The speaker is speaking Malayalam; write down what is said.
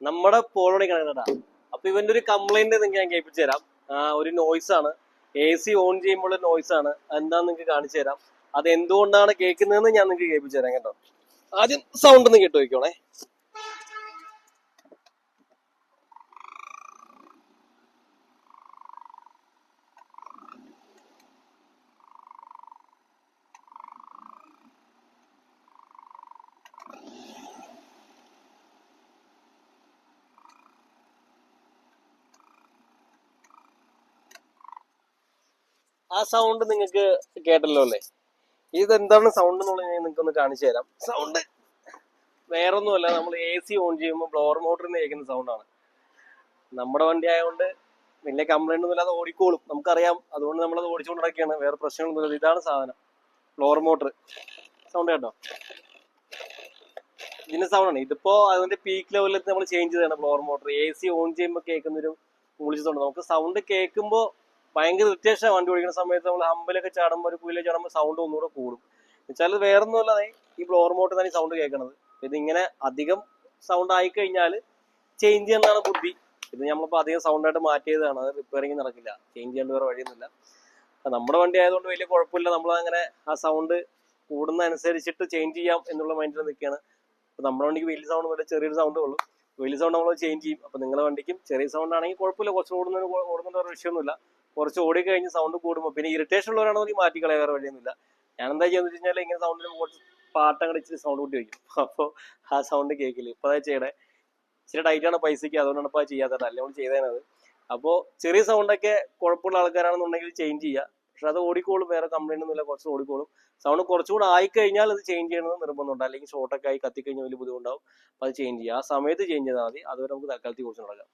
നമ്മുടെ പോളോണി കണക്കട്ടാ. അപ്പൊ ഇവന്റെ ഒരു കംപ്ലൈന്റ് നിങ്ങൾക്ക് ഞാൻ കേൾപ്പിച്ചു തരാം. ഒരു നോയ്സ് ആണ്, AC ഓൺ ചെയ്യുമ്പോൾ നോയ്സ് ആണ്. എന്താന്ന് നിങ്ങൾക്ക് കാണിച്ചു തരാം. അത് എന്തുകൊണ്ടാണ് കേൾക്കുന്നതെന്ന് ഞാൻ നിങ്ങൾക്ക് കേൾപ്പിച്ചു തരാം കേട്ടോ. ആദ്യം സൗണ്ട് ഒന്ന് കേട്ടു നോക്കണേ. ആ സൗണ്ട് നിങ്ങൾക്ക് കേട്ടല്ലോ അല്ലേ? ഇതെന്താണ് സൗണ്ട് എന്നുള്ളത് ഞാൻ നിങ്ങൾക്ക് ഒന്ന് കാണിച്ചു തരാം. സൗണ്ട് വേറൊന്നുമല്ല, നമ്മൾ AC ഓൺ ചെയ്യുമ്പോൾ ബ്ലോവർ മോട്ടറിൽ നിന്ന് കേൾക്കുന്ന സൗണ്ടാണ്. നമ്മുടെ വണ്ടി ആയതുകൊണ്ട് വലിയ കംപ്ലൈന്റ് ഒന്നും ഇല്ലാതെ ഓടിക്കോളും, നമുക്കറിയാം. അതുകൊണ്ട് നമ്മളത് ഓടിച്ചുകൊണ്ട് നടക്കുകയാണ്. വേറെ പ്രശ്നങ്ങളൊന്നുമില്ല. ഇതാണ് സാധനം, ബ്ലോവർ മോട്ടർ. സൗണ്ട് കേട്ടോ, ഇതിന്റെ സൗണ്ടാണ്. ഇതിപ്പോ അതിന്റെ പീക്ക് ലെവലിൽ നമ്മൾ ചേഞ്ച് ചെയ്താണ് ബ്ലോവർ മോട്ടർ. AC ഓൺ ചെയ്യുമ്പോൾ കേൾക്കുന്നൊരു മൂളിച്ച സൗണ്ട്. നമുക്ക് സൗണ്ട് കേൾക്കുമ്പോൾ ഭയങ്കര ഇറിറ്റേഷൻ. വണ്ടി ഓടിക്കുന്ന സമയത്ത് നമ്മൾ ഹമ്പിലൊക്കെ ചാടുമ്പോൾ, ഒരു കുയിലൊക്കെ ചാടുമ്പോൾ സൗണ്ട് ഒന്നുകൂടെ കൂടും. എന്നുവെച്ചാൽ വേറെ ഒന്നുമല്ലാതെ ഈ ബ്ലോവർ മോട്ടർ തന്നെ സൗണ്ട് കേൾക്കണത്. ഇതിങ്ങനെ അധികം സൗണ്ട് ആയി കഴിഞ്ഞാൽ ചേഞ്ച് ചെയ്യാനാണ് ബുദ്ധി. ഇത് നമ്മളിപ്പോ അധികം സൗണ്ട് ആയിട്ട് മാറ്റിയതാണ്. അത് റിപ്പയറിങ് നടക്കില്ല, ചേഞ്ച് ചെയ്യാണ്ട് വേറെ വഴിയൊന്നുമില്ല. നമ്മുടെ വണ്ടി ആയതുകൊണ്ട് വലിയ കുഴപ്പമില്ല. നമ്മൾ അങ്ങനെ ആ സൗണ്ട് കൂടുന്ന അനുസരിച്ചിട്ട് ചേഞ്ച് ചെയ്യാം എന്നുള്ള മൈൻഡിൽ നിൽക്കുകയാണ്. അപ്പൊ നമ്മുടെ വണ്ടിക്ക് വലിയ സൗണ്ട് പോലെ ചെറിയൊരു സൗണ്ടേ ഉള്ളൂ. വലിയ സൗണ്ട് നമ്മൾ ചേഞ്ച് ചെയ്യും. അപ്പൊ നിങ്ങളുടെ വണ്ടിക്കും ചെറിയ സൗണ്ട് ആണെങ്കിൽ കുഴപ്പമില്ല, കുറച്ച് ഓടുന്നതിന് വേറെ വിഷയമൊന്നുമില്ല. കുറച്ച് ഓടി കഴിഞ്ഞ് സൗണ്ട് കൂടുമ്പോൾ പിന്നെ ഇറിറ്റേഷൻ ഉള്ളവരാണെങ്കിൽ മാറ്റിക്കളയാൻ വേറെ വഴിയൊന്നുമില്ല. ഞാൻ എന്താ ചെയ്യുന്നത് വെച്ച് കഴിഞ്ഞാൽ ഇങ്ങനെ സൗണ്ടിന് കുറച്ച് പാട്ടങ്ങൾ ഇച്ചിരി സൗണ്ട് കൂട്ടി വയ്ക്കും. അപ്പോൾ ആ സൗണ്ട് കേൾക്കില്ല. ഇപ്പൊ അതായത് ചെയ്യണേ ഇച്ചിരി ടൈറ്റാണ് പൈസക്ക്, അതുകൊണ്ടാണ് ഇപ്പോൾ ചെയ്യാത്തത്. അല്ലെങ്കിൽ ചെയ്തേനത്. അപ്പോൾ ചെറിയ സൗണ്ടൊക്കെ കുഴപ്പമുള്ള ആൾക്കാരാണെന്നുണ്ടെങ്കിൽ ചേഞ്ച് ചെയ്യുക. പക്ഷെ അത് ഓടിക്കോളും, വേറെ കംപ്ലൈന്റ് ഒന്നുമില്ല, കുറച്ച് ഓടിക്കോളും. സൗണ്ട് കുറച്ചുകൂടെ ആയിക്കഴിഞ്ഞാൽ അത് ചേഞ്ച് ചെയ്യണമെന്ന് നിർബന്ധമുണ്ട്. അല്ലെങ്കിൽ ഷോർട്ടൊക്കെ ആയി കത്തിക്കഴിഞ്ഞാൽ വലിയ ബുദ്ധിമുട്ടാവും. അപ്പോൾ അത് ചേഞ്ച് ചെയ്യുക. ആ സമയത്ത് ചേഞ്ച് ചെയ്താൽ മതി. അതുവരെ നമുക്ക് തൽക്കാലത്തിൽ കുറച്ച് നടക്കാം.